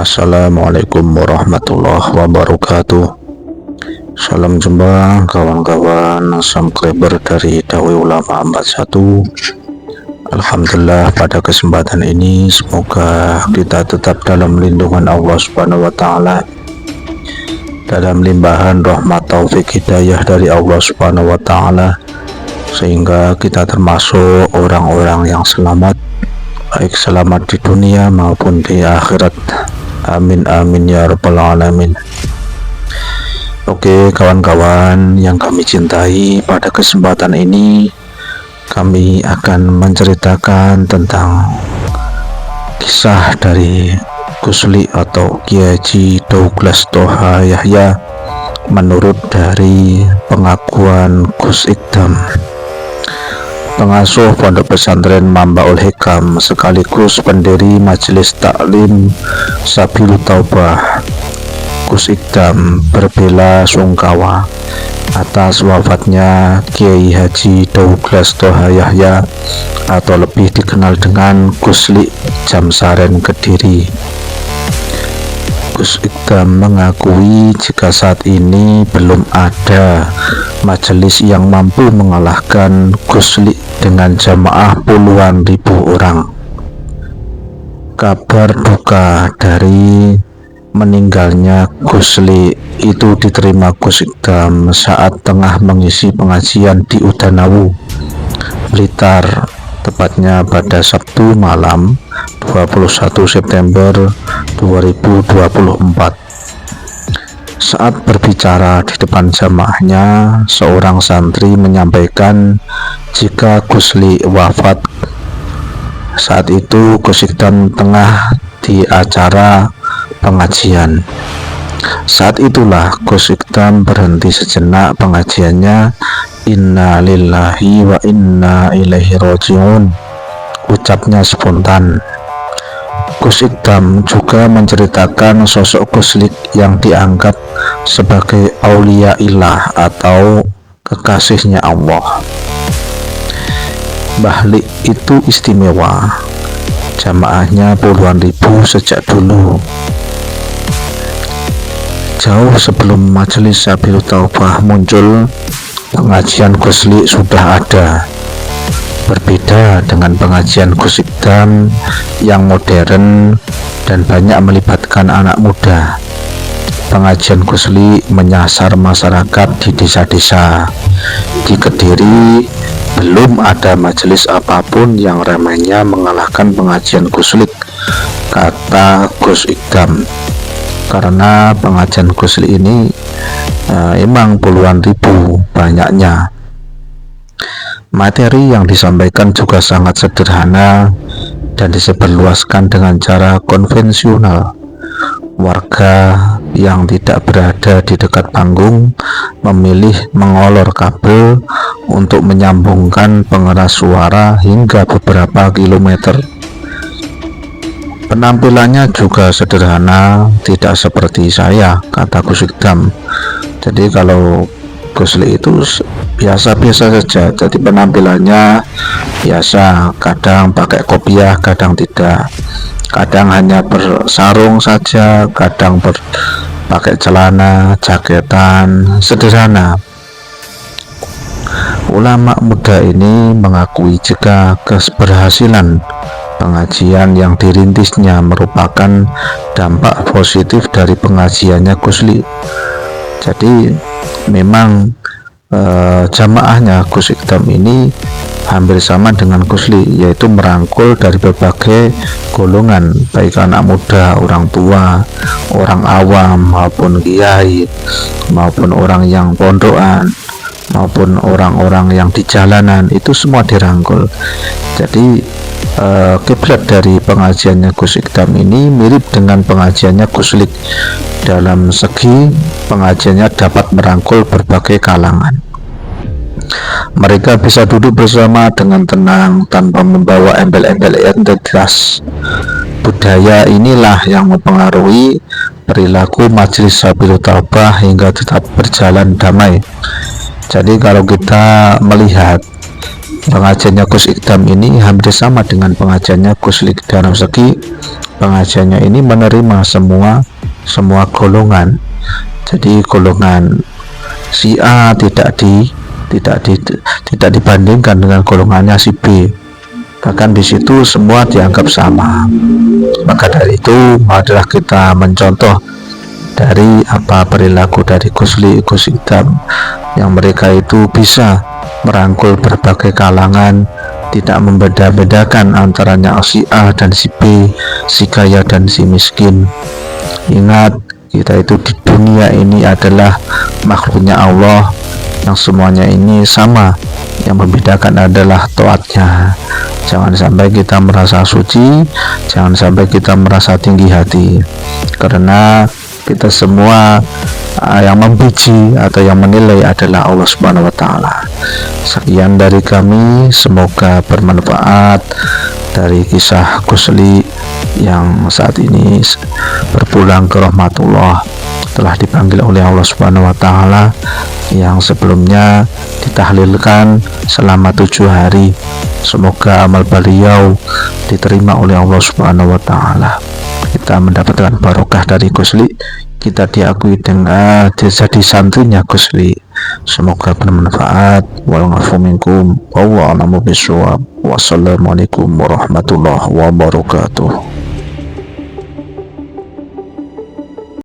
Assalamualaikum warahmatullahi wabarakatuh. Salam jumpa kawan-kawan subscriber dari Dakwah Ulama 41. Alhamdulillah, pada kesempatan ini semoga kita tetap dalam lindungan Allah Subhanahu wa taala, dalam limpahan rahmat taufik hidayah dari Allah Subhanahu wa taala, sehingga kita termasuk orang-orang yang selamat, baik selamat di dunia maupun di akhirat. Amin amin ya rabbal alamin. Oke kawan-kawan yang kami cintai, pada kesempatan ini kami akan menceritakan tentang kisah dari Ghusli atau Kiai Haji Douglas Toha Yahya menurut dari pengakuan Gus Ikdam, pengasuh Pondok Pesantren Mambaul Hikam sekaligus pendiri Majelis Taklim Sabilut Taubah. Gus Ikdam berbela sungkawa atas wafatnya Kiai Haji Douglas Toha Yahya atau lebih dikenal dengan Ghusli Jamsaren Kediri. Gus Ikdam mengakui jika saat ini belum ada majelis yang mampu mengalahkan Ghusli dengan jamaah puluhan ribu orang. Kabar duka dari meninggalnya Ghusli itu diterima Gus Ikdam saat tengah mengisi pengajian di Udanawu, Blitar, tepatnya pada Sabtu malam 21 September 2024. Saat berbicara di depan jamaahnya, seorang santri menyampaikan jika Ghusli wafat. Saat itu Gus Ikdam tengah di acara pengajian. Saat itulah Gus Ikdam berhenti sejenak pengajiannya. Inna lillahi wa inna ilaihi raji'un, ucapnya spontan. Gus Ikdam juga menceritakan sosok Ghusli yang dianggap sebagai aulia ilah atau kekasihnya Allah. Bahli itu istimewa, jamaahnya puluhan ribu sejak dulu. Jauh sebelum Majelis Sabilut Taubah muncul, pengajian Ghusli sudah ada. Berbeda dengan pengajian Gus Ikdam yang modern dan banyak melibatkan anak muda, pengajian Ghusli menyasar masyarakat di desa-desa. Di Kediri belum ada majelis apapun yang ramainya mengalahkan pengajian Ghusli, kata Gus Ikdam. Karena pengajian Ghusli ini emang puluhan ribu banyaknya. Materi yang disampaikan juga sangat sederhana dan disebarluaskan dengan cara konvensional. Warga yang tidak berada di dekat panggung memilih mengolor kabel untuk menyambungkan pengeras suara hingga beberapa kilometer. Penampilannya juga sederhana, tidak seperti saya, kata Gus Ikdam. Jadi kalau Ghusli itu biasa-biasa saja, jadi penampilannya biasa, kadang pakai kopiah, kadang tidak, kadang hanya bersarung saja, kadang pakai celana, jaketan, sederhana. Ulama muda ini mengakui jika keberhasilan pengajian yang dirintisnya merupakan dampak positif dari pengajiannya Ghusli. Jadi memang jamaahnya Gus Ikdam ini hampir sama dengan Ghusli, yaitu merangkul dari berbagai golongan, baik anak muda, orang tua, orang awam, maupun kiai, maupun orang yang pondokan, maupun orang-orang yang di jalanan, itu semua dirangkul. Jadi kiblat dari pengajiannya Gus Ikdam ini mirip dengan pengajiannya Ghusli. Dalam segi pengajiannya dapat merangkul berbagai kalangan. Mereka bisa duduk bersama dengan tenang tanpa membawa embel-embel identitas. Budaya inilah yang mempengaruhi perilaku Majelis Sabilut Taubah hingga tetap berjalan damai. Jadi kalau kita melihat pengajiannya Gus Ikdam ini hampir sama dengan pengajiannya Ghusli dalam segi pengajiannya ini menerima semua golongan. Jadi golongan si A tidak dibandingkan dengan golongannya si B, bahkan di situ semua dianggap sama. Maka dari itu marilah kita mencontoh dari apa perilaku dari Ghosli Gus Idam, yang mereka itu bisa merangkul berbagai kalangan, tidak membeda-bedakan antaranya si A dan si B, si kaya dan si miskin. Ingat, kita itu di dunia ini adalah makhluknya Allah, yang semuanya ini sama, yang membedakan adalah taatnya. Jangan sampai kita merasa suci, jangan sampai kita merasa tinggi hati, karena kita semua yang mempuji atau yang menilai adalah Allah Subhanahu wa Ta'ala. Sekian dari kami, semoga bermanfaat dari kisah Ghosli yang saat ini berpulang ke rahmatullah, telah dipanggil oleh Allah Subhanahu wa Ta'ala, yang sebelumnya ditahlilkan selama 7 hari. Semoga amal beliau diterima oleh Allah Subhanahu wa Ta'ala. Kita mendapatkan barokah dari Ghosli, kita diakui dengan jadi santrinya Ghosli. Semoga bermanfaat. Wallahu minkum, wallahu a'lamu bishawab. Wassalamualaikum warahmatullahi wabarakatuh.